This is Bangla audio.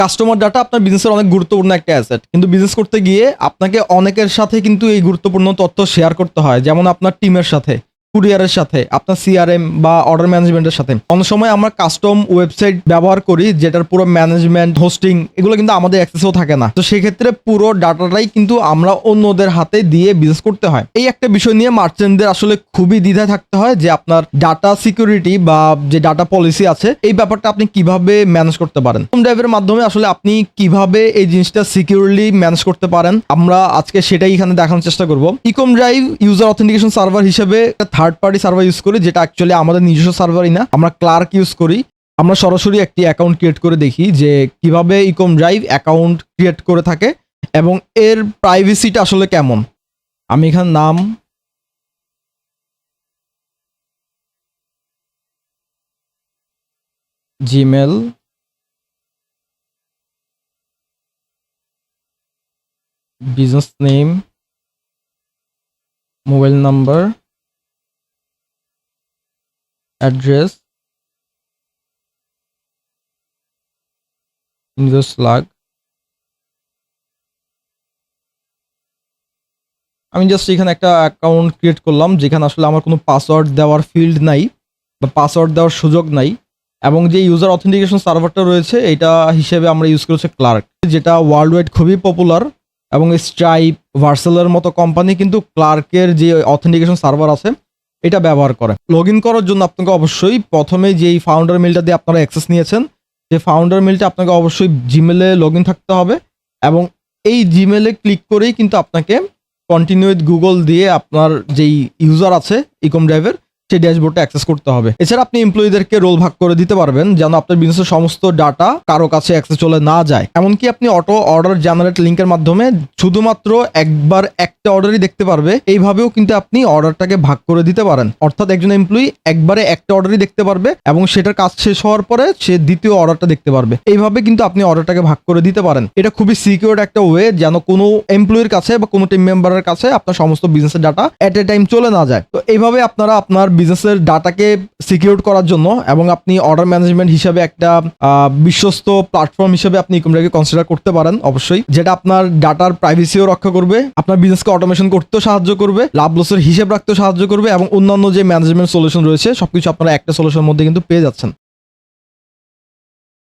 কাস্টমার ডাটা আপনার বিজনেসের অনেক গুরুত্বপূর্ণ একটা অ্যাসেট, কিন্তু বিজনেস করতে গিয়ে আপনাকে অনেকের সাথে কিন্তু এই গুরুত্বপূর্ণ তথ্য শেয়ার করতে হয়, যেমন আপনার টিমের সাথে, কুরিয়ারের সাথে, আপনার সিআরএম বা অর্ডার ম্যানেজমেন্টের সাথে। অনেক সময় আমরা কাস্টম ওয়েবসাইট ব্যবহার করি যেটার পুরো ম্যানেজমেন্ট, হোস্টিং এগুলো কিন্তু আমাদের অ্যাক্সেসও থাকে না। তো সেক্ষেত্রে পুরো ডাটাটাই কিন্তু আমরা অন্যদের হাতে দিয়ে বিজনেস করতে হয়। এই একটা বিষয় নিয়ে মার্চেন্টদের আসলে খুবই দ্বিধায় থাকতে হয় যে আপনার ডাটা সিকিউরিটি বা যে ডাটা পলিসি আছে এই ব্যাপারটা আপনি কিভাবে ম্যানেজ করতে পারেন। ইকম ড্রাইভের মাধ্যমে আসলে আপনি কিভাবে এই জিনিসটা সিকিউরলি ম্যানেজ করতে পারেন, আমরা আজকে সেটাই এখানে দেখানোর চেষ্টা করব। ইকম ড্রাইভ ইউজার অথেন্টিকেশন সার্ভার হিসেবে থার্ড পার্টি সার্ভার ইউজ করি, যেটা অ্যাকচুয়ালি আমাদের নিজস্ব সার্ভারই না, আমরা ক্লার্ক ইউজ করি। আমরা সরাসরি একটি অ্যাকাউন্ট ক্রিয়েট করে দেখি যে কিভাবে ইকম ড্রাইভ অ্যাকাউন্ট ক্রিয়েট করে থাকে এবং এর প্রাইভেসিটা আসলে কেমন। আমি এখানে নাম, Gmail, business name, mobile number, address, invoice লাগ। আমি জাস্ট এখানে একটা অ্যাকাউন্ট ক্রিয়েট করলাম যেখানে আসলে আমার কোনো পাসওয়ার্ড দেওয়ার ফিল্ড নাই বা পাসওয়ার্ড দেওয়ার সুযোগ নাই, এবং যে ইউজার অথেন্টিকেশন সার্ভারটা রয়েছে এটা হিসেবে আমরা ইউজ করেছি ক্লার্ক, যেটা ওয়ার্ল্ড ওয়াইড খুবই পপুলার, এবং স্ট্রাইপ, ভার্সেলের মতো কোম্পানি কিন্তু ক্লার্কের যে অথেন্টিকেশন সার্ভার আছে এটা ব্যবহার করে। লগ ইন করার জন্য আপনাকে অবশ্যই প্রথমে যেই ফাউন্ডার মেলটা দিয়ে আপনারা অ্যাক্সেস নিয়েছেন যে ফাউন্ডার মেলটা আপনাকে অবশ্যই জিমেলে লগ ইন থাকতে হবে, এবং এই জিমেলে ক্লিক করেই কিন্তু আপনাকে কন্টিনিউ উইথ গুগল দিয়ে আপনার যেই ইউজার আছে ইকম ড্রাইভের সেই ড্যাশবোর্ডটা অ্যাক্সেস করতে হবে। এছাড়া আপনি এমপ্লয়ীদেরকে রোল ভাগ করে দিতে পারবেন যেন আপনার বিজনেসের সমস্ত ডাটা কারো কাছে অ্যাক্সেস চলে না যায়। এমনকি আপনি অটো অর্ডার জেনারেট লিঙ্কের মাধ্যমে শুধুমাত্র একবার একটা অর্ডারই দেখতে পারবে, এইভাবেও কিন্তু আপনি অর্ডারটাকে ভাগ করে দিতে পারেন। অর্থাৎ একজন এমপ্লয়ি একবারে একটা অর্ডারই দেখতে পারবে এবং সেটার কাজ শেষ হওয়ার পরে সে দ্বিতীয় অর্ডারটা দেখতে পারবে। এইভাবে কিন্তু আপনি অর্ডারটাকে ভাগ করে দিতে পারেন। এটা খুবই সিকিউর একটা ওয়ে যেন কোনো এমপ্লয়ির কাছে বা কোনো টিম মেম্বারের কাছে আপনার সমস্ত বিজনেসের ডাটা এট এ টাইম চলে না যায়। তো এইভাবে আপনারা আপনার বিজনেসের ডাটাকে সিকিউর করার জন্য, এবং আপনি অর্ডার ম্যানেজমেন্ট হিসেবে একটা বিশ্বস্ত প্ল্যাটফর্ম হিসেবে আপনি ইকম ড্রাইভকে কনসিডার করতে পারেন অবশ্যই, যেটা আপনার ডাটার প্রাইভেসিও রক্ষা করবে, আপনার বিজনেসকে অটোমেশন করতেও সাহায্য করবে, লাভ লসের হিসেব রাখতেও সাহায্য করবে, এবং অন্যান্য যে ম্যানেজমেন্ট সলিউশন রয়েছে সবকিছু আপনারা একটা সলিউশনের মধ্যে কিন্তু পেয়ে যাচ্ছেন।